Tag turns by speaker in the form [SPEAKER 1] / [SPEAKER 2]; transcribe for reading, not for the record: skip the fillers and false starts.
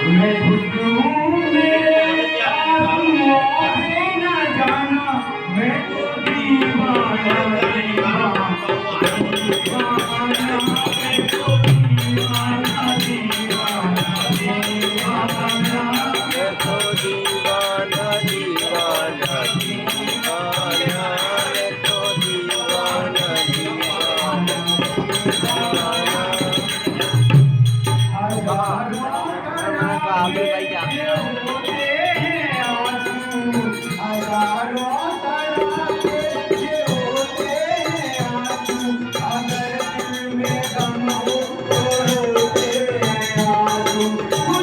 [SPEAKER 1] मैं खुशबू में आऊं है ना जाना मैं तो दीवाना दीवाना दीवाना मैं तो दीवाना दीवाना दीवाना
[SPEAKER 2] मैं तो दीवाना दीवाना दीवाना मैं तो दीवाना दीवाना
[SPEAKER 1] आगे भाई क्या होते हैं आंसू हजारों तरह के होते हैं आंसू अगर दिल में गम हो तो रोते हैं आंसू